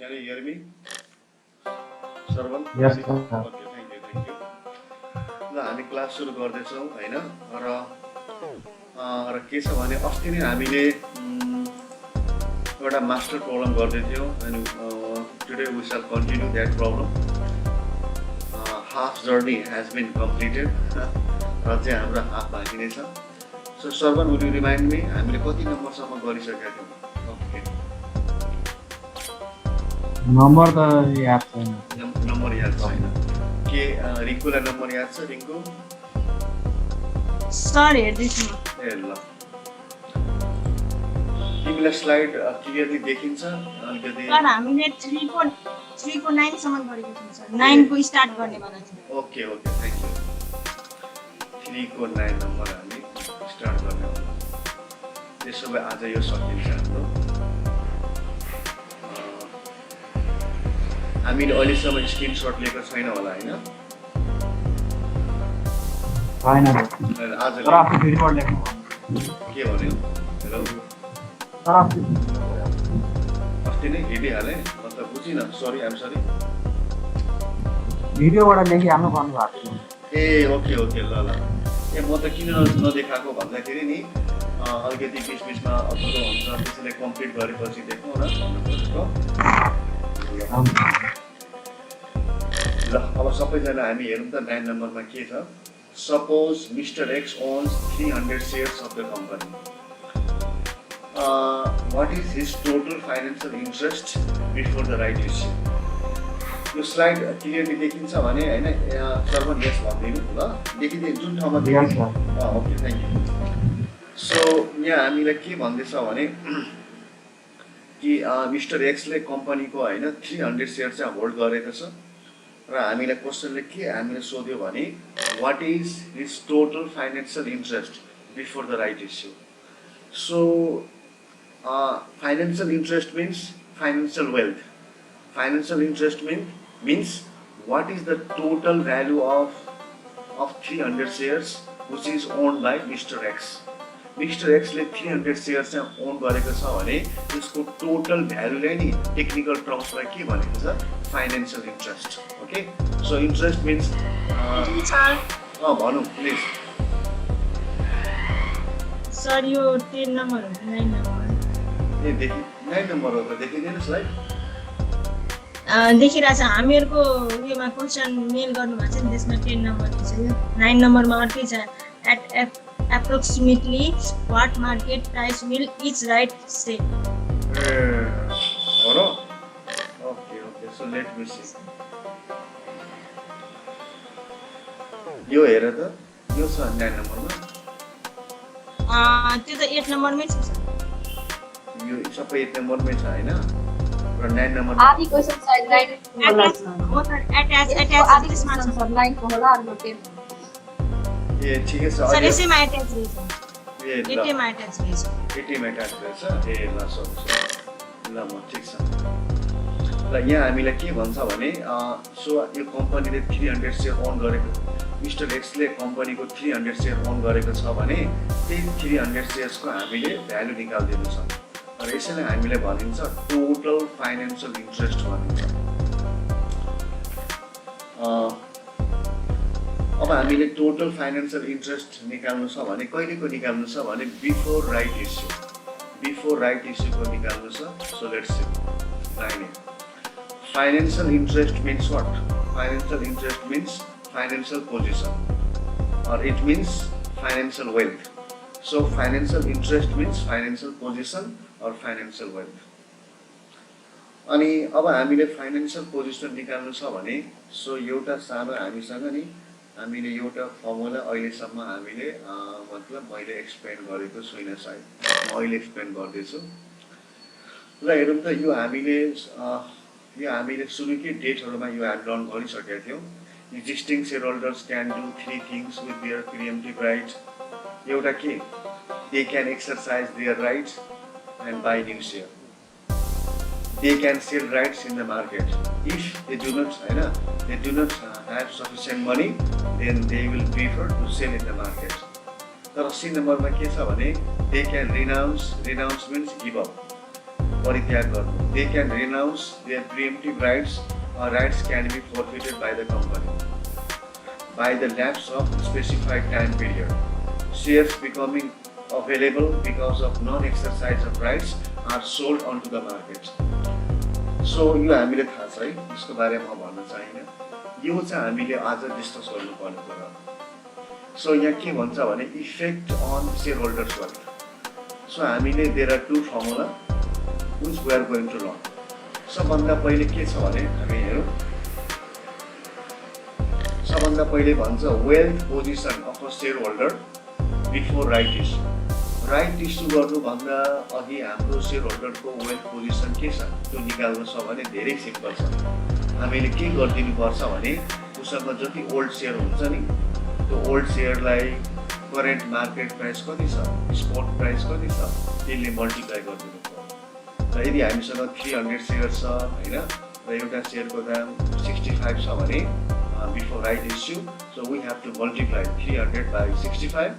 Can you hear me? Sarvan? Yes, Okay, sir. thank you. ल हामी class सुरु गर्दैछौँ होइन र के छ भने अस्ति नै हामीले एउटा मास्टर प्रब्लम गर्दै थियौँ अनि today we shall continue that problem half journey has been completed र चाहिँ हाम्रो हाफ बाँकी नै छ so Sarwan would you remind me हामीले कति नम्बरसम्म गरिसकेका थियौँ ओके नम्बर त याद छैन नम्बर याद छैन के रिङ्कुलाई नम्बर याद छ रिङ्कु सर हेर्दैछु ए ल तिमीलाई स्लाइड क्लियरली देखिन्छ अलिकति सर हामीले 3 को 9 सम्म गरेको थियौँ सर 9 को स्टार्ट गर्ने भनेको थियौँ ओके थ्याङ्क यू 3 को 9 नम्बर हामी स्टार्ट गर्ने होला त्यसो भए आज यो सकिन्छ हाम्रो हामीले अहिलेसम्म स्क्रिनसट लिएको छैन होला होइन छैन आज तर आफ्नो रिपोर्ट लेख्नु के भन्यो हेलो तर अस्ति नै हेरिहालेँ म त बुझिनँ सरी आइम सरी भिडियोबाट लेखिहाल्नु भन्नुभएको थियो ए ओके ल ए म त किन नदेखाएको भन्दाखेरि नि अलिकति बिचमा अधुरो हुन्छ त्यसैले कम्प्लिट गरेपछि देख्नु न भन्नु खोजेको ल अब सबैजना हामी हेरौँ त 9 नम्बरमा के छ suppose mister X owns 300 shares of the company what is his total financial interest before the right issue यो स्लाइड क्लियरली देखिन्छ भने हैन सर्वन यस भन्दिनु ल देखिदै जुन ठाउँमा देखिन्छ ओके थ्यांक यू सो यहाँ हामीलाई के भन्दैछ भने कि मिस्टर एक्स ले कम्पनीको हैन 300 शेयर चाहिँ होल्ड गरेको छ र हामीलाई क्वेशनले के हामीले सोध्यो भने what is his total financial interest before the right issue so financial interest means financial wealth. Financial interest means what is the total value of 300 shares which is owned by Mr. X. Mr. X ले 300 shares own गरेको छ भने त्यसको total value ले नि technical terms मा के भनेको छ financial interest. Okay? So interest means भनौँ प्लिज सर यो 10 नम्बर हो 9 नम्बर ए देखि 9 नम्बर हो त देखिदैन स्लाइड देखिरहेछ हामीहरूको योमा क्वेशन मेल गर्नुभएको छ नि त्यसमा 10 नम्बर छ यो 9 नम्बरमा अर्कै छ at approximately what market price will each right से हो र okay so let me see यो हेर त यो छ 9 नम्बरमा त्यो त 8 नम्बरमै छ सर यो सबै 8 नम्बरमै छ हैन र 9 नम्बर आदि क्वेशन साइड 9 होला हो सर एट्याच आदि त्यसमा छ सर 9 को होला अनि 10 ए ठिकै छ सर यसैमा एट्याच रहेछ ए ल एटीएममा एट्याच रहेछ एटीएम एट्याच रहेछ ए ल सब ल म ठिक छ ल यहाँ हामीलाई के भन्छ भने सो यो कम्पनीले 300 शेयर ओन गरेको मिस्टर एक्स ले कम्पनीको 300 शेयर ओन गरेको छ भने त्यही 300 शेयर्सको हामीले भ्यालु निकाल्दिनु छ र यसैले हामीले भनिन्छ टोटल फाइनान्शियल इन्ट्रेस्ट भनिन्छ अब हामीले टोटल फाइनान्शियल इन्ट्रेस्ट निकाल्नु छ भने कहिलेको निकाल्नु छ भने बिफोर राइट इस्युको निकाल्नु छ so let's see financial interest means what financial interest means financial position or it means financial wealth. So financial interest means financial position or financial wealth. अनि अब हामीले फाइनान्शियल पोजिसन निकाल्नु छ भने सो एउटा सानो हामीसँग नि हामीले एउटा फर्मुला अहिलेसम्म हामीले मतलब मैले एक्सप्लेन गरेको छुइनँ सायद म अहिले एक्सप्लेन गर्दैछु ल हेरौँ त यो हामीले सुरुकै डेटहरुमा यो हामी लर्न गरिसकेका थियौँ Existing shareholders can do 3 things with their preemptive right. एउटा के they can exercise their rights and buy new share. They can sell rights in the market. If they do not have sufficient money, then they will prefer to sell in the market. तर C नम्बरमा के छ भने they can renounce means give up. परित्याग गर्नु. They can renounce their preemptive rights or rights can be forfeited by the company by the lapse of specified time period. Shares becoming available because of non-exercise of rights are sold onto the market. So यो हामीले थाहा छ है, यसको बारेमा म भन्न चाहिन्न. यो चाहिँ हामीले आज डिस्कस गर्नुपर्ने कुरा हो. सो यहाँ के भन्छ भने effect on share holders wealth. So हामीले there are two formula which we are going to learn. सबभन्दा पहिले के छ भने हामी हेरौँ. सबभन्दा पहिले भन्छ wealth position of a share holder before right issue. Right issue गर्नुभन्दा अघि हाम्रो सेयर होल्डरको वेल्थ पोजिसन के छ त्यो निकाल्नु छ भने धेरै सिम्पल छ. हामीले के गरिदिनुपर्छ भने उसँग जति ओल्ड सेयर हुन्छ नि त्यो ओल्ड सेयरलाई करेन्ट मार्केट प्राइस कति छ, स्पट प्राइस कति छ, त्यसले मल्टिप्लाई गरिदिनु पर्यो. र यदि हामीसँग 300 सेयर छ होइन र एउटा सेयरको दाम 65 छ भने before right issue, so we have to multiply 300 by 65.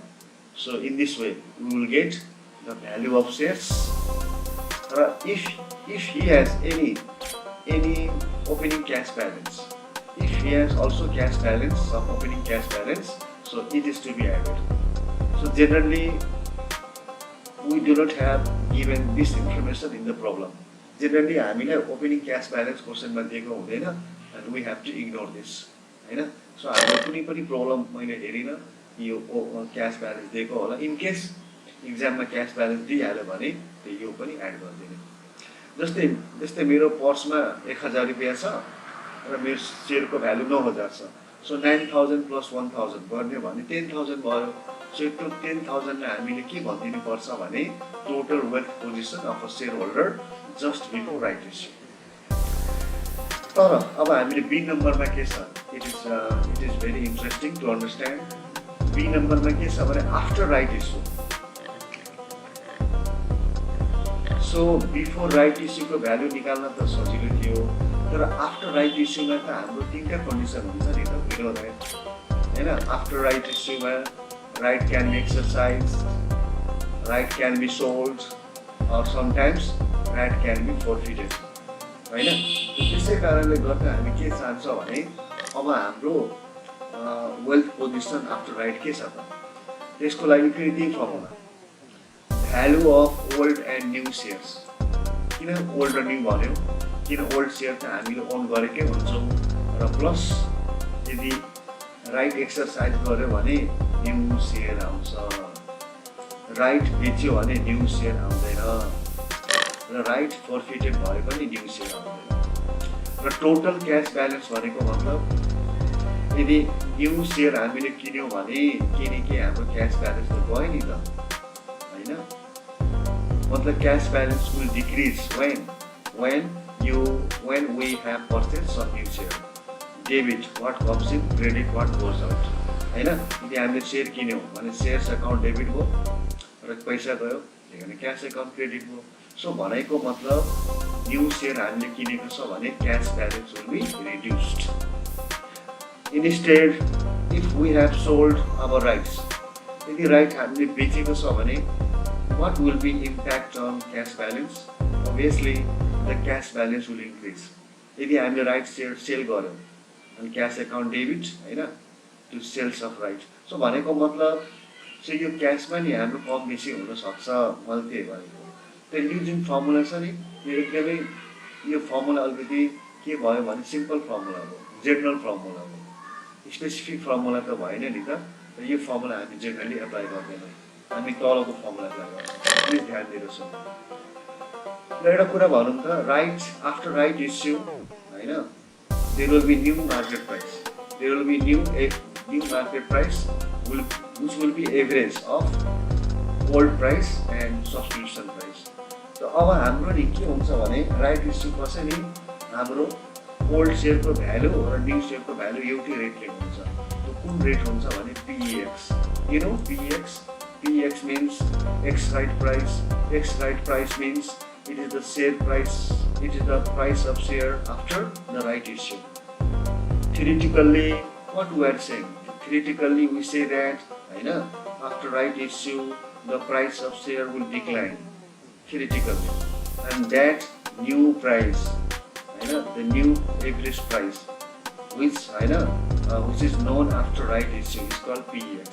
So in this way we will get the value of shares. If he has any opening cash balance, if he has also cash balance, some opening cash balance, so it is to be added. So generally we do not have given this information in the problem. Generally हामीलाई opening cash balance question मा दिएको हुँदैन and we have to ignore this हैन. So हाम्रो कुनै पनि problem मैले herein यो क्याश ब्यालेन्स दिएको होला. इन केस इक्जाममा क्याश ब्यालेन्स दिइहाल्यो भने यो पनि एड गरिदिने. जस्तै मेरो पर्समा 1000 रुपियाँ छ र मेरो सेयरको भ्यालु 9000 छ. सो 9000 प्लस 1000 गर्ने भने 10000 भयो. सो त्यो 10000 लाई हामीले के भनिदिनु पर्छ भने total wealth position of a share holder just before right issue. तर अब हामीले बी नम्बरमा के छ, it is very interesting to understand. B नम्बरमा के छ भने after right issue. So before right इस्युको भ्यालु निकाल्न त सजिलो थियो, तर आफ्टर राइट इस्युमा त हाम्रो तीनटा कन्डिसन हुन्छ नि त विरोध हैन. आफ्टर राइट इस्युमा right can be exercise, right can be sold or sometimes right can be forfeited हैन. त्यसै कारणले गर्दा हामी के चाहन्छ भने अब हाम्रो वेल्थ पोजिसन आफ्टर राइट के छ त त्यसको लागि फेरि त्यही formula value of old and new shares. किन ओल्ड र न्यू भन्यो, किन ओल्ड सेयर त हामीले ओन गरेकै हुन्छौँ र प्लस यदि राइट एक्सरसाइज गर्यो भने न्यू सेयर आउँछ, राइट बेच्यो भने न्यू सेयर आउँदैन र राइट फर्फिटेड भए पनि न्यू सेयर आउँदैन. र टोटल क्यास ब्यालेन्स भनेको मतलब यदि न्यू सेयर हामीले किन्यौँ भने किनकि हाम्रो क्यास ब्यालेन्स त गयो नि त हैन. मतलब cash balance will decrease when we have purchased some new share. Debit what comes in, credit what goes out हैन. यदि हामीले सेयर किन्यौँ भने सेयर्स अकाउन्ट डेबिट भयो र पैसा गयो, त्यही क्यास अकाउन्ट क्रेडिट भयो. सो भनेको मतलब न्यू सेयर हामीले किनेको छ भने cash balance will be reduced. Instead, if we have sold our rights, यदि राइट हामीले बेचेको छ भने what will be impact on cash balance? Obviously, the cash balance will increase. यदि हामीले राइट सेयर सेल गर्यौँ अनि क्यास अकाउन्ट डेबिट हैन to sales of right. So भनेको मतलब चाहिँ यो क्यासमा नि हाम्रो कम बेसी हुन सक्छ. मैले त्यही भनेको. त्यो यो जुन फर्मुला छ नि यो एकदमै यो फर्मुला अलिकति के भयो भने सिम्पल फर्मुला हो, जेनरल फर्मुला हो. स्पेसिफिक फर्मुला त भएन नि त. यो फर्मुला हामी जेनरली एप्लाई गर्दैनौँ, हामी तलको फर्मुला एप्लाई गर्छौँ. प्लिज ध्यान दिनुहोस्. र एउटा कुरा भनौँ त राइट आफ्टर राइट इस्यु हैन there will be new market price. There will be new market price which will be average of old price and subscription price. त अब हाम्रो नि के हुन्छ भने राइट इस्यु पछि नि हाम्रो ओल्ड सेयरको भ्यालु र न्यू सेयरको भ्यालु एउटै रेटले हुन्छ. त्यो कुन रेट हुन्छ भने PEX. You know PEX? PEX means X right price. X right price means it is the share price. It is the price of share after the right issue. Theoretically, what we are saying? Theoretically, we say that after right issue, the price of share will decline. Theoretically. and that new price, the new agreed price, which is known after right issue is called PEX.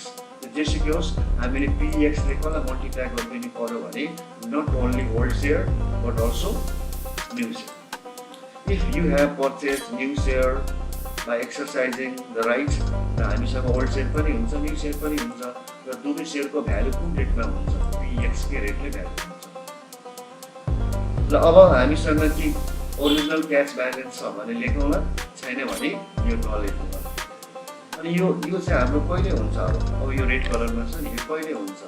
जेसुकै होस् हामीले PEX ले कसलाई multiply गरिदिनु पर्यो भने not only old share but also new share. If you have purchased new share by exercising the right, र हामीसँग old share पनि हुन्छ new share पनि हुन्छ र दुवै शेयरको भ्यालु कुन रेटमा हुन्छ PEX के रेटले भ्यालु हुन्छ। ल अब हामीसँग के ओरिजिनल क्याश ब्यालेन्स छ भने लेखौँला, छैन भने यो नलेखौँला। अनि यो चाहिँ हाम्रो कहिले हुन्छ अब यो रेड कलरमा छ नि, यो कहिले हुन्छ,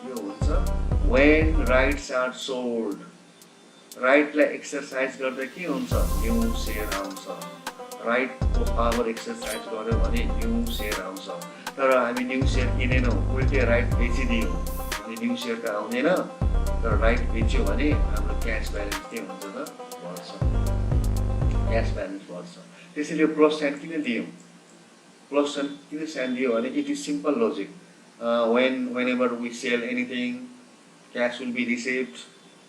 यो हुन्छ when rights are sold। राइटलाई एक्सरसाइज गर्दा के हुन्छ, न्यू शेयर आउँछ। राइटको पावर एक्सरसाइज गर्यो भने न्यू शेयर आउँछ। तर हामी न्यू शेयर किनेनौँ, उल्टे राइट बेचिदियौँ भने न्यू शेयर त आउँदैन, तर राइट बेच्यो भने हाम्रो क्यास ब्यालेन्स के हुन्छ त, बढ्छ, क्यास ब्यालेन्स बढ्छ। त्यसैले यो प्लस साइन किन दियौँ, प्लस साइन किन साइन दियो भने it is simple logic. whenever we sell anything, cash will be received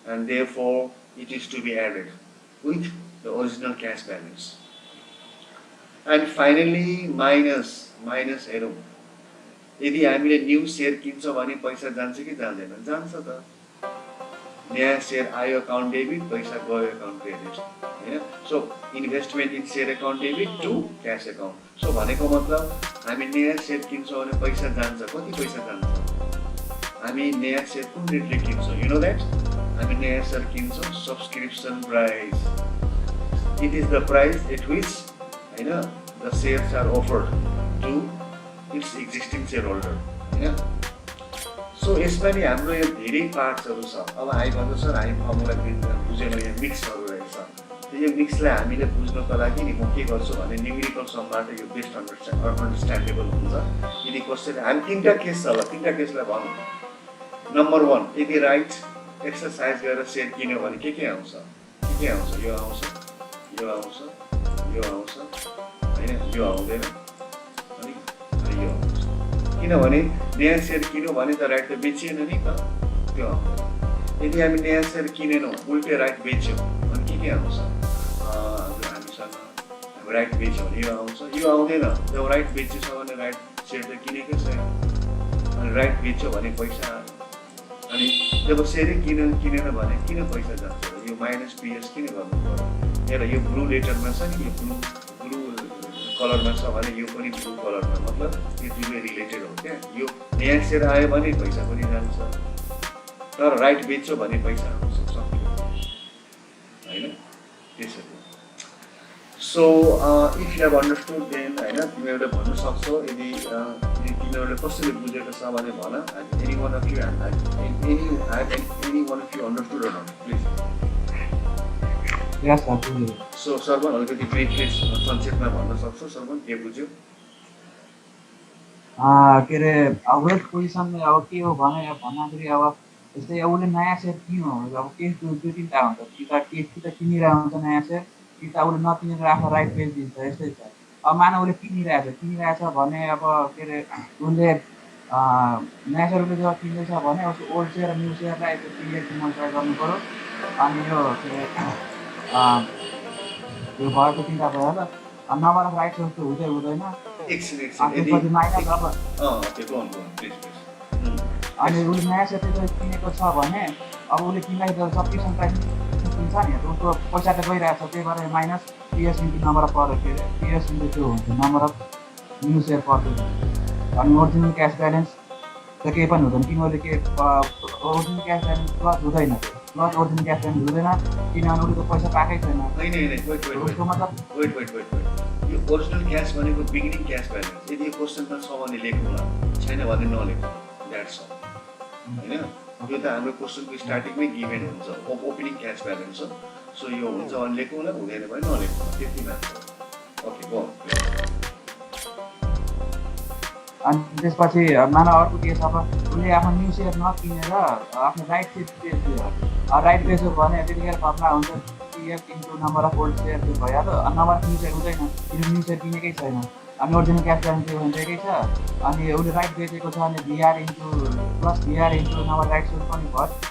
and therefore it is to be added with the original cash balance. And finally minus हेरौँ, यदि हामीले new share किन्छौँ भने पैसा जान्छ कि जाँदैन, जान्छ त। नयाँ शेयर आयो अकाउन्ट डेबिट, पैसा गयो अकाउन्ट क्रेडिट, हैन। So investment in share account debit to cash account. So भनेको मतलब हामी नयाँ शेयर किन्छौँ भने पैसा जान्छ, कति पैसा जान्छ, हामी नयाँ शेयर कुन रेटले किन्छौँ, यु नो द्याट, हामी नयाँ शेयर किन्छौँ subscription price. It is the price at which the shares are offered to its existing shareholder, हैन। सो यसमा नि हाम्रो यो धेरै पार्ट्सहरू छ। अब हामी भन्दा सर हामी फर्मुला बुझेनौँ, यो मिक्सहरू रहेछ। यो मिक्सलाई हामीले बुझ्नको लागि नि म के गर्छु भने न्युमेरिकल समबाट यो बेस्ट अन्डरस्ट्यान्डेबल हुन्छ। यदि कसैले हामी तीनटा केस छ, ल तीनटा केसलाई भनौँ। नम्बर 1, यदि राइट एक्सरसाइज गरेर शेयर किन्यो भने के आउँछ, के आउँछ, यो आउँछ, यो आउँछ, यो आउँछ, हैन, यो आउँदैन, अनि यो आउँछ। किनभने नयाँ शेयर किन्यो भने त राइट त बेचिएन नि त, त्यो आउँदैन। यदि हामी नयाँ शेयर किनेनौँ, उल्टे राइट बेच्यौँ अनि के आउँछ, हामीसँग अब राइट बेच्यौँ भने यो आउँछ, यो आउँदैन। जब राइट बेचेछ भने राइट शेयर त किनेकै छैन, अनि राइट बेच्यो भने पैसा आयो। अनि जब शेयरै किनेन भने किन पैसा जान्छ, यो माइनस पिएस किन गर्नु पर्यो। हेर यो ब्लू लेटरमा छ नि, यो ब्लू कलरमा छ भने यो पनि ब्लू कलरमा, मतलब यो दुवै रिलेटेड हो क्या। यो नयाँ शेयर आयो भने पैसा पनि जान्छ, तर राइट बेच्यो भने पैसा आउँछ, सकियो, हैन, त्यसरी। So if you have understood then, हैन, तिमीहरूले भन्न सक्छौ। यदि तिमीहरूले कसैले बुझेको छ भने भन। Any one of you understood or not, please. Yes, absolutely. So Sarwan अलिकति ब्रिफली संक्षेपमा भन्न सक्छौ, सरवन के बुझ्यो? के अरे अब वेट पोजिसनले अब के हो भने भन्दाखेरि अब जस्तै उसले नयाँ सेयर किन्यो भने अब केस दुई तिनवटा हुन्छ, कि त किनिरहेको हुन्छ नयाँ सेयर, कि त उसले नकिनेर आफ्नो राइट बेचिदिन्छ, यस्तै छ। अब मानव उसले किनिरहेछ भने अब के अरे उसले नयाँ सेयर उसले जब किन्दैछ भने उसको ओल्ड सेयर र न्यू सेयरलाई पिरियड मल्टिप्लाई गर्नु पऱ्यो। अनि यो के अरे यो भएको तिनवटा भयो ल, नम्बर अफ राइट्स जस्तो हुँदैन। त्यसपछि माइनस अब अनि उसले नयाँ सेयर किनेको छ भने अब उसले किन्दाखेरि सब्सक्रिप्सन प्राइस किन्छ नि, उसको पैसा त गइरहेको छ, त्यही भएर minus PS into number of पर्यो, के अरे पिएस इन्टु त्यो हुन्छ नम्बर अफ न्यू सेयर पर्छ। अनि ओरिजिनल क्यास ब्यालेन्स त केही पनि हुँदैन, किनभने के ओरिजिनल क्यास ब्यालेन्स प्लस हुँदैन, प्लस ओरिजिनल क्यास ब्यालेन्स हुँदैन, किनभने उसले त पैसा पाएकै छैन। उसको मतलब यो ओरिजिनल क्यास भनेको बिगिनिङ क्यास ब्यालेन्स। यदि यो क्वेसनमा छ भने लेख्नुला, छैन भने नलेख्नु, द्याट्स अल, हैन। यो त हाम्रो क्वेसनको स्टार्टिङमै गिभेन हुन्छ, ओपनिङ क्यास ब्यालेन्स हो। सो यो हुन्छ भने लेख्नुला, हुँदैन भने नलेख्नु, त्यति मात्र। Okay, go. अनि त्यसपछि मानव अर्को केस अब उसले आफ्नो न्यू सेयर नकिनेर आफ्नो राइट बेच्यो, राइट बेच्यो भने त्यतिखेर फर्मुला हुन्छ PF into number of old share, त्यो भइहाल्यो। नम्बर अफ न्यू सेयर हुँदैन, किनभने न्यू सेयर किनेकै छैन। अनि ओरिजिनल क्यास ब्यालेन्स त्यो हुँदैकै छ। अनि उसले राइट बेचेको छ भने भिआर into plus VR into number right share पनि भन्छ।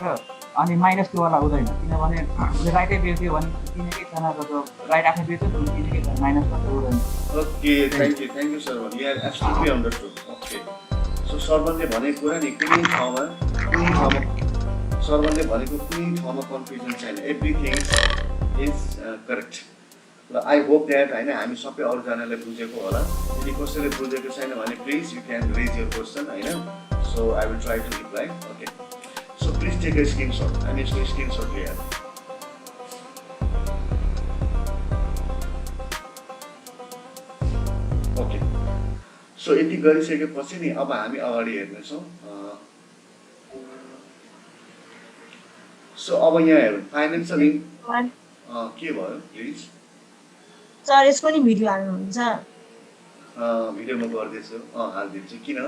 अनि माइनस त्यो वाला हुँदैन किनभने उसले राइटै बेच्यो भने किनेकै छैन र त्यो राइट आफै बेच्यो उसले किनेकै छैन माइनस मात्रै हुँदैन okay thank you Sarwan you are absolutely understood okay so सरवनले भनेको कुरा नि कुनै ठाउँमा सरवनले भनेको कुनै ठाउँमा कन्फ्युजन छैन एभ्रिथिङ इज करेक्ट ल आई होप द्याट होइन हामी सबै अरूजनाले बुझेको होला यदि कसैले बुझेको छैन भने please you can raise your question होइन so I will try to reply okay so please take a screenshot हामी यसको स्क्रिनसट लिएर ओके सो यति गरिसकेपछि नि अब हामी अगाडि हेर्नेछौँ सो अब यहाँ हेरौँ फाइनेन्सियल के भयो प्लिज सर यसको नि भिडियो हाल्नुहुन्छ भिडियो म गर्दैछु हालिदिन्छु किन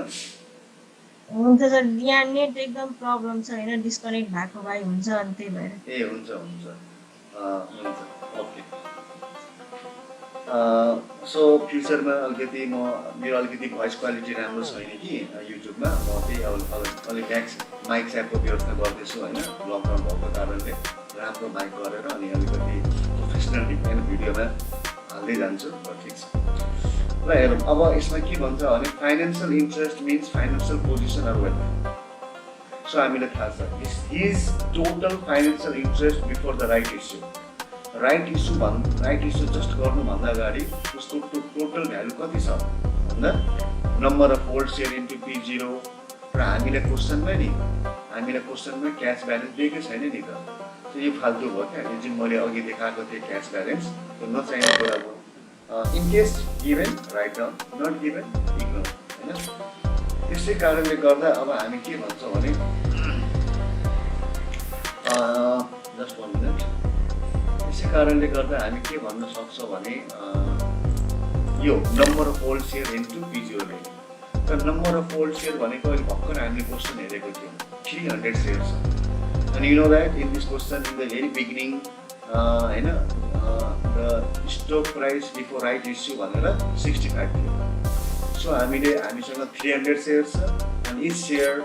हुन्छ सर यहाँ नेट एकदम प्रब्लम छ होइन डिस्कनेक्ट भएको भए हुन्छ अनि त्यही भएर ए हुन्छ ओके सो फ्युचरमा अलिकति मेरो अलिकति भोइस क्वालिटी राम्रो छैन कि युट्युबमा म त्यही अलिक माइक स्यापको व्यवस्था गर्दैछु होइन लकडाउन भएको कारणले राम्रो माइक गरेर अनि अलिकति प्रोफेसनली होइन भिडियोमा हाल्दै जान्छु ठिक छ ल हेरौँ अब यसमा के भन्छ भने financial interest means financial position or wealth so हामीलाई थाहा छ his total financial interest before the right issue right issue just गर्नुभन्दा अगाडि उसको टोटल भ्यालु कति छ भन्दा number of hold share into P0 र हामीलाई क्वेसनमा क्यास ब्यालेन्स दिएकै छैन नि त यो फाल्तु भयो क्या यो चाहिँ मैले अघि देखाएको थिएँ क्यास ब्यालेन्स त्यो नचाहिने कुरा भयो in case given write down not given ignore होइन त्यसै कारणले गर्दा अब हामी के भन्छौँ भने जस्ट 1 मिनट त्यसै कारणले गर्दा हामी के भन्न सक्छौँ भने यो number of hold share into P0 र नम्बर अफ होल्ड सेयर भनेको अहिले भर्खर हामीले क्वेसन हेरेको थियौँ 300 shares and you know that in this question in the very beginning the stock price before right issue भनेर 65 थियो so हामीसँग 300 shares and each share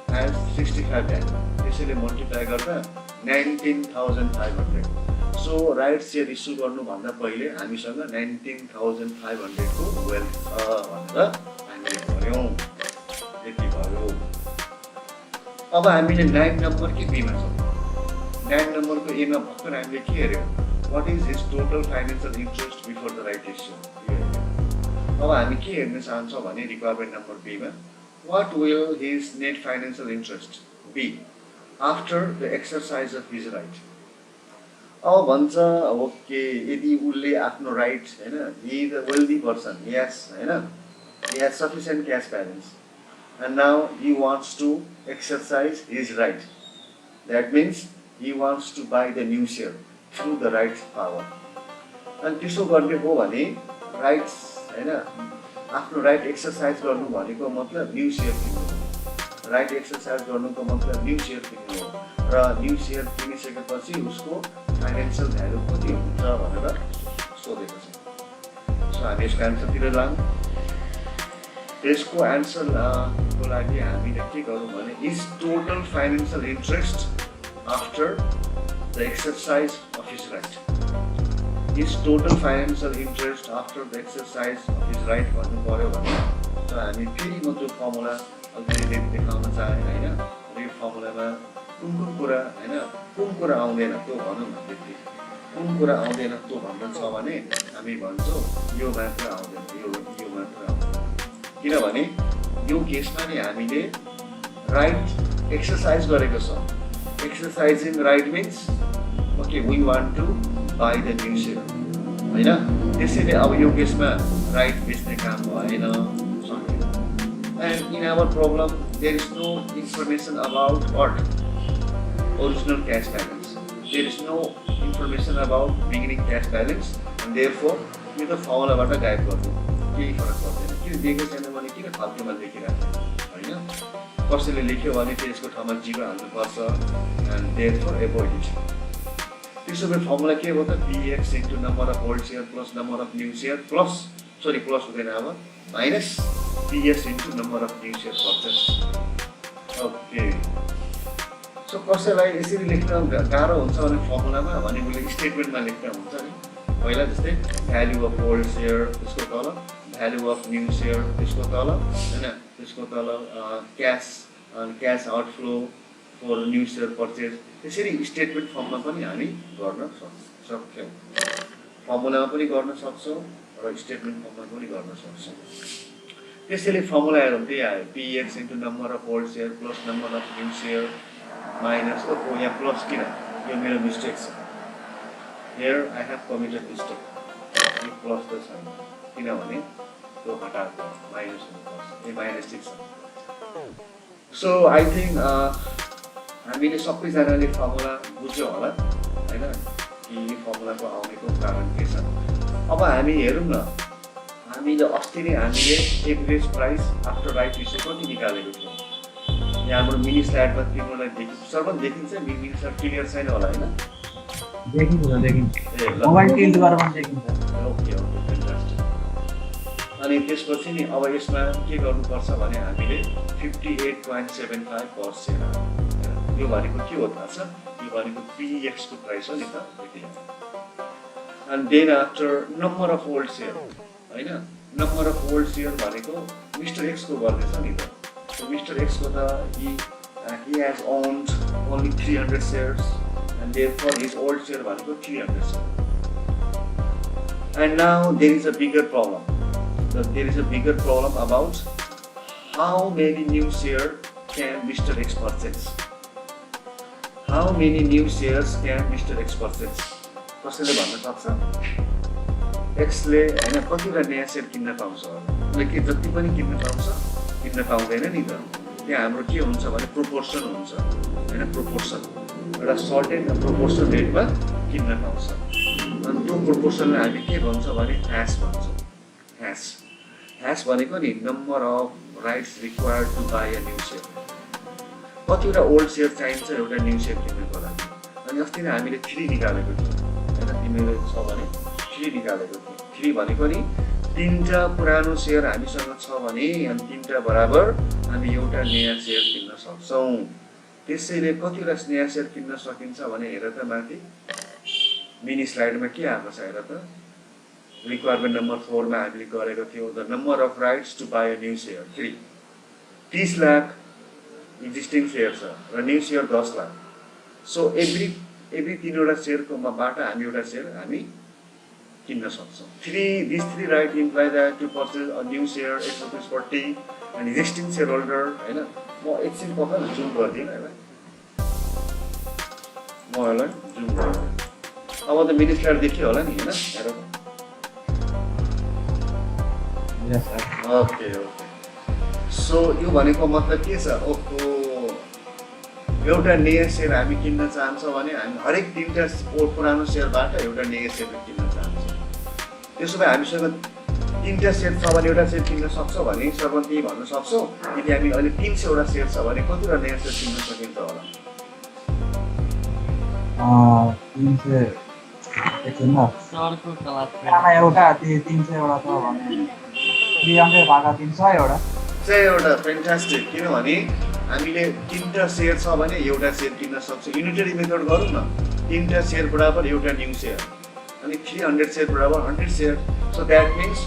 has 65 value त्यसैले मल्टिप्लाई गर्दा 19,500 so right share issue गर्नुभन्दा पहिले हामीसँग 19,500 को वेल्थ भनेर हामीले भन्यौं यति भयो अब हामीले 9 नम्बरकै बीमा छौँ 9 नम्बरको एमा भर्खर हामीले के हेर्यौँ what is his total financial interest before the right issue अब हामी के हेर्न चाहन्छौँ भने रिक्वायरमेन्ट नम्बर बीमा what will his net financial interest be after the exercise of his right अब भन्छ ओके यदि उसले आफ्नो राइट हैन he the wealthy person yes हैन he has sufficient cash balance and now he wants to exercise his right. That means he wants to buy the new share through the right power. And त्यसो गर्ने हो भने rights हैन आफ्नो right exercise गर्नु भनेको मतलब न्यू शेयर किन्नु राइट एक्सरसाइज गर्नुको मतलब न्यू शेयर किन्नु हो र न्यू शेयर किनिसकेपछि उसको फाइनान्शियल भ्यालु कति हुन्छ भनेर सोधेको छ सो हामी यसको आन्सरतिर लागौँ यसको आन्सर को लागि हामीले के गरौँ भने is total financial interest after the exercise of his right is total financial interest after the exercise of his right भन्नु पर्यो भने तर हामी फेरि म त्यो फर्मुला अलिकति देखाउन चाहेँ होइन यो फर्मुलामा कुन कुरा होइन कुन कुरा आउँदैन त्यो भनौँ भन्दै कुन कुरा आउँदैन त्यो भन्न छ भने हामी भन्छौँ यो मात्र आउँदैन यो मात्र आउँदैन किनभने यो केसमा नि हामीले राइट एक्सरसाइज गरेको छ exercising right means okay we want to buy the new share होइन त्यसैले अब यो केसमा राइट बेच्ने काम भएन सकेन and in our problem there is no information about what original cash balance there is no information about beginning cash balance and therefore यो त फर्मुलाबाट गायब गर्नु केही फरक पर्दैन किन दिएको छैन भने किन फाल्तुमा लेखिरहेको होइन कसैले लेख्यो भने त्यसको ठाउँमा 0 हाल्नुपर्छ एन्ड देयरफोर एभोइड इट त्यसो भए फर्मुला के हो त BX into number of hold share plus number of new share plus हुँदैन अब minus PS into number of new share purchase okay so कसैलाई यसरी लेख्न गाह्रो हुन्छ भने फर्मुलामा भने मैले स्टेटमेन्टमा लेख्दा हुन्छ नि पहिला जस्तै भ्यालु अफ ओल्ड सेयर त्यसको तल भ्यालु अफ न्यू सेयर त्यसको तल हैन त्यसको तल cash outflow for new share purchase त्यसरी स्टेटमेन्ट फर्ममा पनि हामी गर्न सक्छौँ फर्मुलामा पनि गर्न सक्छौँ र स्टेटमेन्ट फर्ममा पनि गर्न सक्छौँ त्यसैले फर्मुला हेरौँ त्यही आयो px into number of old share plus number of new share minus यहाँ प्लस किन यो मेरो मिस्टेक छ here I have committed mistake यो प्लस त छैन किनभने त्यो हटाएको माइनस हुनुपर्छ यो माइनस ठिक छ सो आई थिङ्क हामीले सबैजनाले फर्मुला बुझ्यो होला होइन कि फर्मुलाको आउनेको कारण के छ अब हामी हेरौँ न हामीले अस्ति नै हामीले average price after right issue कति निकालेको थियौँ यहाँ हाम्रो मिनी स्लाइडमा तिमीलाई सर्वन देखिन्छ मिनी स्लाइड क्लियर छैन होला होइन देखिन्छ मोबाइल टिल्ट गरेर पनि देखिन्छ ओके ओके फ्यान्टास्टिक अनि त्यसपछि नि अब यसमा के गर्नुपर्छ भने हामीले 58.75 पर सेयर यो भनेको के हो थाहा छ यो भनेको px को प्राइस हो नि त त्यति and then after number of old share हैन number of old share भनेको मिस्टर एक्स को गर्दैछ नि त so Mr. X he has owned only 300 shares and therefore his old share भनेको 300 shares and now there is a bigger problem about how many new share can Mr. X purchase how many new shares can Mr. X purchase कसैले भन्न सक्छ X ले हैन कतिवटा नयाँ share किन्न पाउँछ उसले के जति पनि किन्न पाउँदैन नि त त्यहाँ हाम्रो के हुन्छ भने प्रोपोर्सन हुन्छ हैन प्रोपोर्सन एउटा सर्टेन प्रोपोर्सन रेटमा किन्न पाउँछ अनि त्यो प्रोपोर्सनलाई हामी के भन्छ भने ह्यास भन्छ ह्यास भनेको नि number of rights required to buy a new share कतिवटा ओल्ड सेयर चाहिन्छ एउटा न्यू सेयर किन्नको लागि अनि अस्ति नै हामीले 3 निकालेको थियौँ हैन तिमीले छ भने 3 निकालेको थियौँ 3 भनेको नि 3टा पुरानो सेयर हामीसँग छ भने अनि 3टा बराबर हामी एउटा नयाँ सेयर किन्न सक्छौँ त्यसैले कतिवटा नयाँ सेयर किन्न सकिन्छ भने हेर त माथि मिनी स्लाइडमा के आएको छ हेर त रिक्वायरमेन्ट नम्बर 4 मा हामीले गरेको थियौँ the number of rights to buy a new share 30 lakh existing share छ र new share 10 lakh so every 3वटा सेयरको बाट हामी एउटा सेयर हामी किन्न सक्छौँ these three right imply that to purchase a new share X40 and existing shareholder हैन म एकछिन पक्का जुम गर्दिन हैन म यसलाई जुम गर्दिन अब त मिनी स्लाइड देखियो होला नि हैन हेर यस सर ओके सो यो भनेको मतलब के छ ओहो एउटा नयाँ सेयर हामी किन्न चाहन्छौँ भने हामी हरेक 3टा पुरानो सेयरबाट एउटा नयाँ सेयर किन्न चाहन्छौँ त्यसो भए हामीसँग 3टा सेयर छ भने एउटा सेयर किन्न सक्छौँ भने सर्वन त्यही भन्न सक्छौँ यदि हामी अहिले 300 वटा सेयर छ भने कतिवटा नयाँ सेयर किन्न सकिन्छ होला 300 एकछिन न सरको क्लासमा एउटा 300 वटा छ भने 300 भागा 300 एउटा 100 एउटा फ्यान्टास्टिक किनभने हामीले 3टा सेयर छ भने एउटा सेयर किन्न सक्छौँ युनिटरी मेथड गरौँ न 3टा सेयर बराबर एउटा न्यू सेयर अनि 300 सेयर बराबर 100 share so that means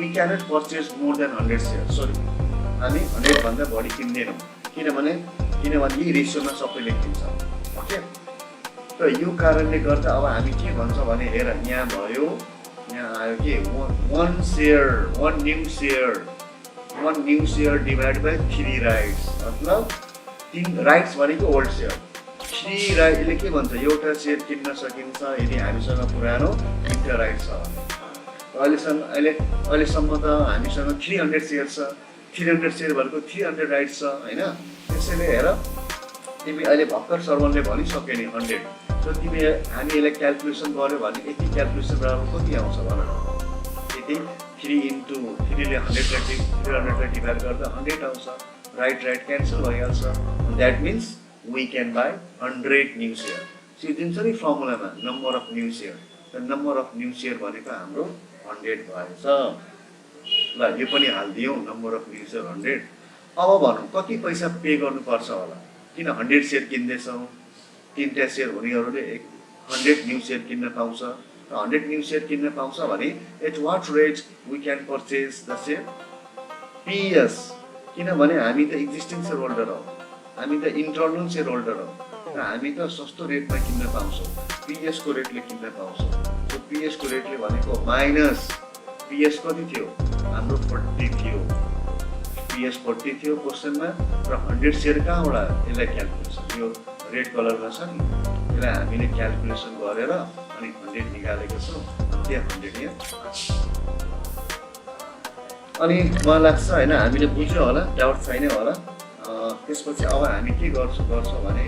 we cannot purchase more than 100 share sorry हामी 100 भन्दा बढी किन्दैनौँ किनभने यही रेसियोमा सबै लेखिन्छ ओके त यो कारणले गर्दा अब हामी के भन्छ भने हेर यहाँ भयो यहाँ आयो के one new share divided by 3 rights मतलब 3 rights भनेको ओल्ड सेयर 3 राइट ले के भन्छ एउटा सेयर किन्न सकिन्छ यदि हामीसँग पुरानो 3टा राइट छ अहिलेसम्म त हामीसँग 300 सेयर छ 300 सेयर भनेको 300 राइट छ हैन त्यसैले हेर तिमी अहिले भर्खर सर्वनले भनिसक्यो नि 100 सो तिमी हामी यसलाई क्याल्कुलेसन गर्यो भने यति क्याल्कुलेसन बराबर कति आउँछ भन यति 3 into 3 ले 300 लाई डिभाइड गर्दा 100 आउँछ राइट क्यान्सल भइहाल्छ that means we can buy 100 new share so दिन्छ नि फर्मुलामा number of new share the number of new share भनेको हाम्रो 100 भएछ ल यो पनि हाल्दियौ नम्बर अफ न्यू सेयर 100 अब भनौं कति पैसा पे गर्नुपर्छ होला किन 100 सेयर किन्दैछौँ 3टा सेयर हुनेहरूले 100 न्यू सेयर किन्न पाउँछ र 100 न्यू सेयर किन्न पाउँछ भने at what rate we can purchase the share PS किनभने हामी त एक्जिस्टिङ सेयर होल्डर हौ हामी त इन्टरनल सेयर होल्डर हौ र हामी त सस्तो रेटमा किन्न पाउँछौँ PS को रेटले किन्न पाउँछौँ सो PS को रेटले भनेको माइनस PS कति थियो हाम्रो 40 थियो PS 40 थियो क्वेसनमा र 100 सेयर कहाँबाट यसलाई क्याल्कुलेसन यो रेड कलरमा छ नि यसलाई हामीले क्याल्कुलेसन गरेर अनि 100 निकालेको छौँ त्यहाँ 100 यहाँ अनि मलाई लाग्छ हैन हामीले बुझ्यो होला डाउट छैन होला त्यसपछि अब हामी के गर्छौँ भने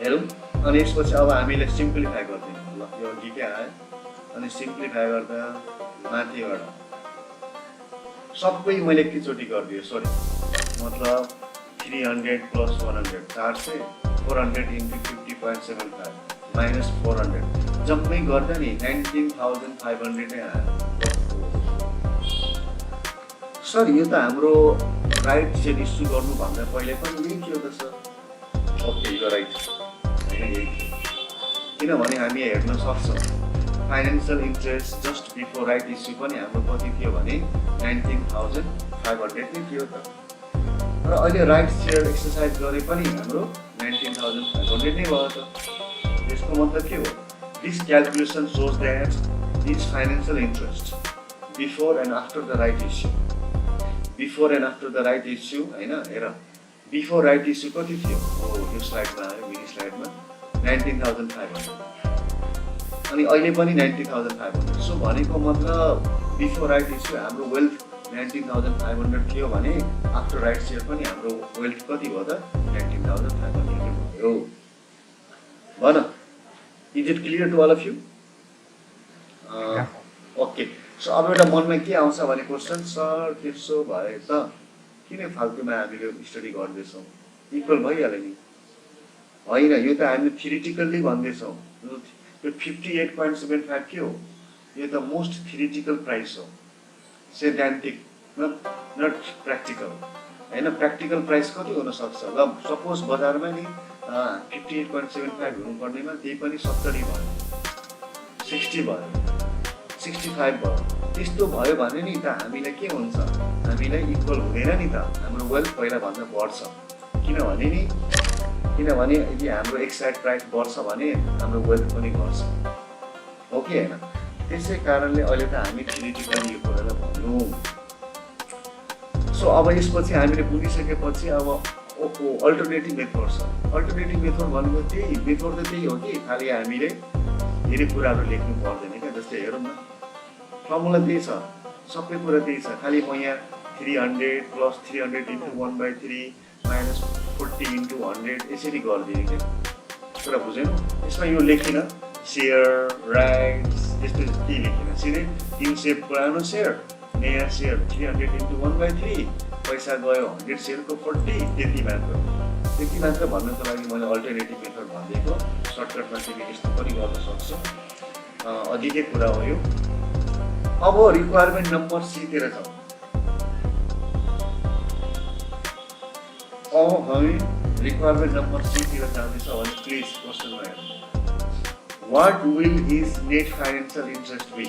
हेरौँ अनि यसपछि अब हामीले सिम्प्लिफाई गर्दियौँ ल यो डिके आयो अनि सिम्प्लिफाई गर्दा माथिबाट सबै मैले एकैचोटि गरिदिएँ सरी मतलब 300 प्लस 100 400 400 into 50.75 minus 400 जम्मै गर्दा नि 19,500 नै आयो सर यो त हाम्रो राइट सेयर इस्यु गर्नुभन्दा पहिले पनि यही थियो त सर ओके यो राइट होइन यही थियो किनभने हामी हेर्न सक्छौँ financial interest just before right issue पनि हाम्रो कति थियो भने 19,500 नै थियो त र अहिले राइट सेयर एक्सर्साइज गरे पनि हाम्रो 19,500 नै भयो त यसको मतलब के हो this calculation shows that this financial interest before and after the right issue before and after the right issue होइन हेर बिफोर राइट इस्यु कति थियो यो स्लाइडमा आयो मिनी स्लाइडमा 19,500 अनि अहिले पनि 19,500 सो भनेको मतलब बिफोर राइट इस्यु हाम्रो वेल्थ 19,500 थियो भने आफ्टर राइट सेयर पनि हाम्रो वेल्थ कति भयो त 19,500 भयो भन is it clear to all of you okay so अब एउटा मनमा के आउँछ भने क्वेसन सर त्यसो भए त किन फाल्तुमा हामीले स्टडी गर्दैछौँ इक्वल भइहाल्यो नि होइन यो त हामीले थ्योरिटिकल्ली भन्दैछौँ यो 58.75 के हो यो त मोस्ट थ्योरिटिकल प्राइस हो सैद्धान्तिक नट प्र्याक्टिकल होइन प्र्याक्टिकल प्राइस कति हुनसक्छ ल सपोज बजारमा नि 58.75 हुनुपर्नेमा त्यही पनि 70 भयो 60 भयो 65 भयो त्यस्तो भयो भने नि त हामीलाई के हुन्छ हामीलाई इक्वल हुँदैन नि त हाम्रो वेल्थ पहिलाभन्दा बढ्छ किनभने यदि हाम्रो एक साइड प्राइस बढ्छ भने हाम्रो वेल्थ पनि बढ्छ हो कि होइन त्यसै कारणले अहिले त हामी थ्योरिटिकली यो कुरालाई भन्यौँ सो अब यसपछि हामीले बुझिसकेपछि अब ओहो अल्टरनेटिभ मेथड छ अल्टरनेटिभ मेथड भनेको त्यही मेथड त त्यही हो कि खालि हामीले धेरै कुराहरू लेख्नु पर्दैन क्या जस्तै हेरौँ न फर्मुला त्यही छ सबै कुरा त्यही छ खालि म यहाँ 300 प्लस 300 into 1/3 minus 40 into 100 यसरी गरिदिएँ क्या कुरा बुझेन यसमा यो लेखिन सेयर राइट्स यस्तो केही लेखिन सिधै 3 सेयर पुरानो सेयर नयाँ सेयर 300 into 1/3 पैसा गयो 100 सेयरको 40 त्यति मात्र भन्नको लागि मैले अल्टरनेटिभ मेथड भनिदिएको सर्टकटमा तिमी यस्तो पनि गर्न सक्छौ अधिकै कुरा हो यो अब रिक्वायरमेन्ट नम्बर सी तिर जाउँ अब हामी रिक्वायरमेन्ट नम्बर सी तिर जाँदैछौँ भने प्लिज क्वेसनमा हेर्नु what will his net financial interest be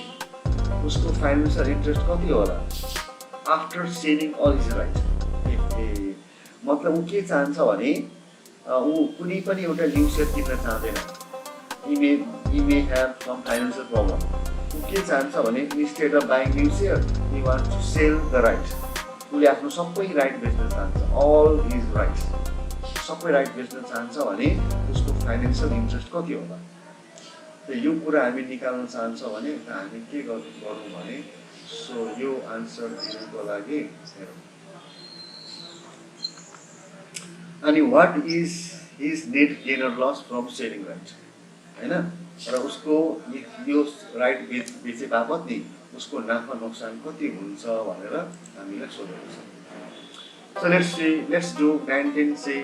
उसको फाइनेन्सियल इन्ट्रेस्ट कति होला after selling all his right मतलब ऊ के चाहन्छ भने ऊ कुनै पनि एउटा न्यू सेयर किन्न चाहँदैन he may have some financial problem ऊ के चाहन्छ भने instead of buying new share he wants to sell the right उसले आफ्नो सबै राइट बेच्न चाहन्छ all his rights सबै राइट बेच्न चाहन्छ भने उसको फाइनेन्सियल इन्ट्रेस्ट कति होला त यो कुरा हामी निकाल्न चाहन्छ भने हामी के गरौँ भने सो यो आन्सर दिनको लागि हेरौँ अनि what is his net gain or loss from selling right हैन र उसको यो राइट बेचे बापत नि उसको नाफा नोक्सान कति हुन्छ भनेर हामीलाई सोधेको छ so let's do 19 say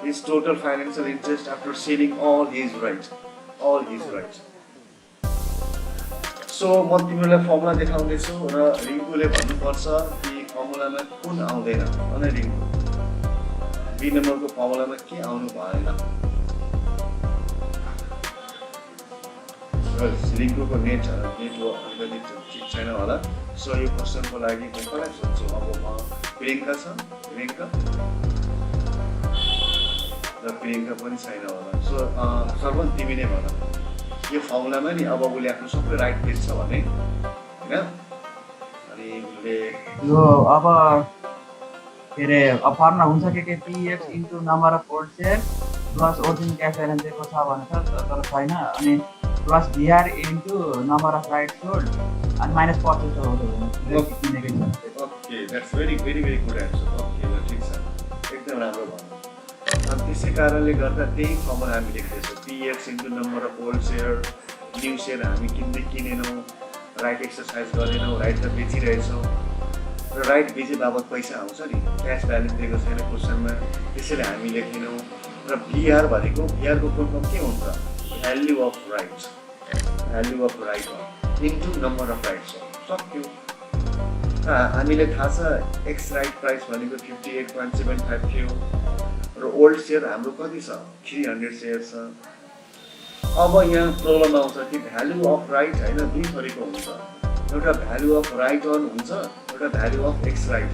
his total financial interest after selling all his rights so म तिमीलाई फर्मुला देखाउँदैछु र रिङ्कुले भन्नुपर्छ कि फर्मुलामा कुन आउँदैन भने रिङ्कु बी नम्बरको फर्मुलामा के आउनु भएन लिङ्कको नेटवर्क अलिकति ठिक छैन होला सो यो क्वेसनको लागि म कसलाई सोध्छु अब म प्रियङ्का छ प्रियङ्का र प्रियङ्का पनि छैन होला सो सर्वन तिमी नै भन यो फर्मुलामा नि अब उसले आफ्नो सबै राइट पेज छ भने होइन अनि उसले यो अब के अरे फर्मुला हुन्छ के PX into number of hold share plus original cash balance दिएको छ भनेर तर छैन अनि plus VR into number of rights hold अनि minus purchase okay that's very good answer okay ल ठिक छ एकदम राम्रो भयो अनि त्यसै कारणले गर्दा त्यही फर्मुला हामी लेख्दैछौँ PX into number of hold share new share हामी किनेनौँ राइट एक्सर्साइज गरेनौँ राइट त बेचिरहेछौँ र राइट बेचे बाबत पैसा आउँछ नि क्यास ब्यालेन्स दिएको छैन क्वेसनमा त्यसैले हामी लेखेनौँ र भिआर भनेको भिआरको फुल फर्म के हुन्छ value of right into number of rights सक्यो हामीले थाहा छ एक्स राइट प्राइस भनेको 58.75 थियो र ओल्ड सेयर हाम्रो कति छ 300 सेयर छ अब यहाँ प्रब्लम आउँछ कि भ्याल्यु अफ राइट होइन दुई थरीको हुन्छ एउटा भ्याल्यु अफ राइट अन हुन्छ एउटा value of x right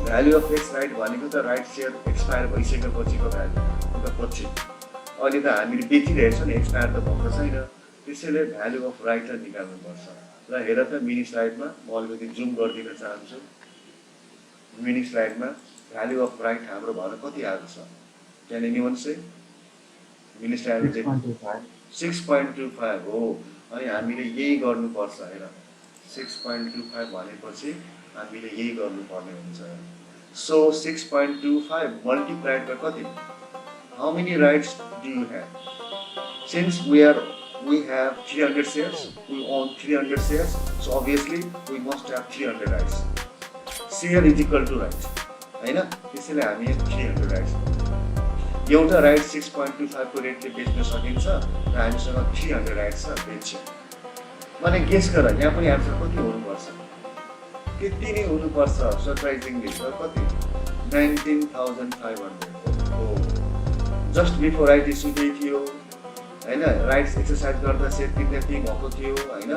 value of x right भनेको त राइट सेयर एक्सपायर भइसकेपछिको भ्याल्यु अन्त पछि अहिले त हामीले बेचिरहेछौँ नि एक्सपायर त भएको छैन त्यसैले भ्याल्यु अफ राइटलाई निकाल्नुपर्छ र हेर त मिनी स्लाइडमा म अलिकति जुम गरिदिन चाहन्छु मिनी स्लाइडमा भ्याल्यु अफ राइट हाम्रो भन कति आएको छ can anyone say mini slide 6.25 हो अनि हामीले यही गर्नुपर्छ हेर 6.25 भनेपछि हामीले यही गर्नुपर्ने हुन्छ सो 6.25 मल्टिप्लाइड बाइ कति how many rights do you have since we have 300 shares, we own 300 shares, so obviously we must have 300 rights. Share is equal to right. हैन त्यसैले हामी 300 rights. एउटा राइट 6.25 को रेटले बेच्न सकिन्छ र हामीसँग 300 राइट्स छ बेच्यो. माने गेस गर यहाँ पनि आन्सर कति हुनुपर्छ त्यति नै हुनुपर्छ सरप्राइजिङली कति 19,500 हो जस्ट बिफोर राइट इस्यु त्यही थियो हैन राइट्स एक्सर्साइज गर्दा सेयर किन्दा त्यही भएको थियो हैन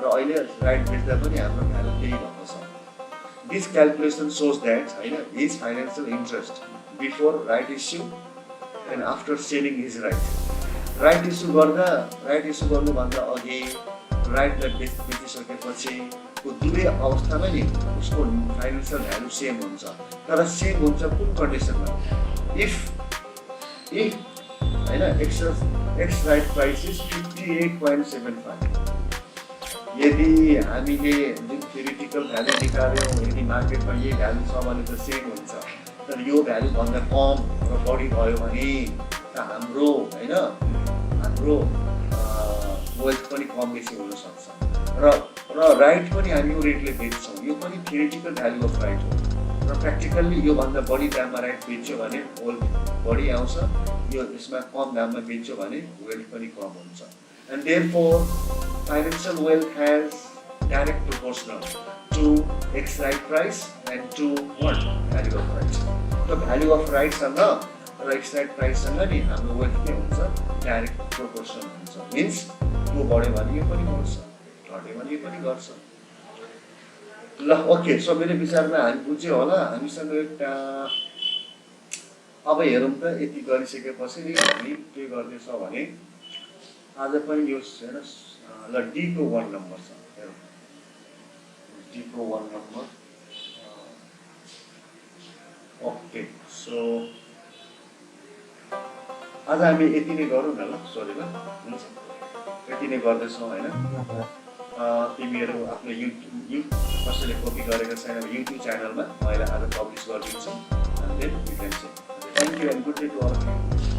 र अहिले राइट बेच्दा पनि हाम्रो भ्यालु त्यही भएको छ दिस क्याल्कुलेसन सोज दैट हैन his financial interest before right issue and after selling his right issue गर्नुभन्दा अघि राइटलाई बेचिसकेपछि को दुवै अवस्थामा नि उसको फाइनान्शियल भ्यालु सेम हुन्छ तर सेम हुन्छ कुन कन्डिसनमा इफ हैन एक्स राइट प्राइस इज 58.75 यदि हामीले जुन थ्योरिटिकल भ्यालु निकाल्यौँ यदि मार्केटमा यही भ्यालु छ भने त सेम हुन्छ तर यो भ्यालु भन्दा कम र बढी भयो भने त हाम्रो हैन हाम्रो वेल्थ पनि कम बेसी हुन सक्छ र राइट पनि हामी यो रेटले बेच्छौँ यो पनि थ्योरिटिकल भ्यालु अफ राइट हो र प्र्याक्टिकल्ली यो भन्दा बढी दाममा राइट बेच्यो भने वेल्थ बढी आउँछ यो यसमा कम दाममा बेच्यो भने वेल्थ पनि कम हुन्छ and therefore financial wealth has direct proportional to ex right price and to what value of right त भ्यालु अफ राइटसँग र एक्स राइट प्राइससँग नि हाम्रो वेल्थ के हुन्छ डाइरेक्ट प्रोपोर्सनल हुन्छ मिन्स यो बढ्यो भने यो पनि बढ्छ घट्यो भने यो पनि घट्छ ल ओके सो मेरो विचारमा हामी बुझ्यो होला हामीसँग एउटा अब हेरौँ त यति गरिसकेपछि नि हामी के गर्दैछौँ भने आज पनि यो हेर ल डी को 1 नम्बर छ हेरौँ डी को 1 नम्बर ओके सो आज हामी यति नै गरौँ न ल सरी ल हुन्छ यति नै गर्दैछौँ हैन तिमीहरू आफ्नो युट्युब कसैले कपी गरेको छैन भने युट्युब च्यानलमा मैले आज पब्लिस गरिदिन्छु and then you can say thank you and good day to all of you.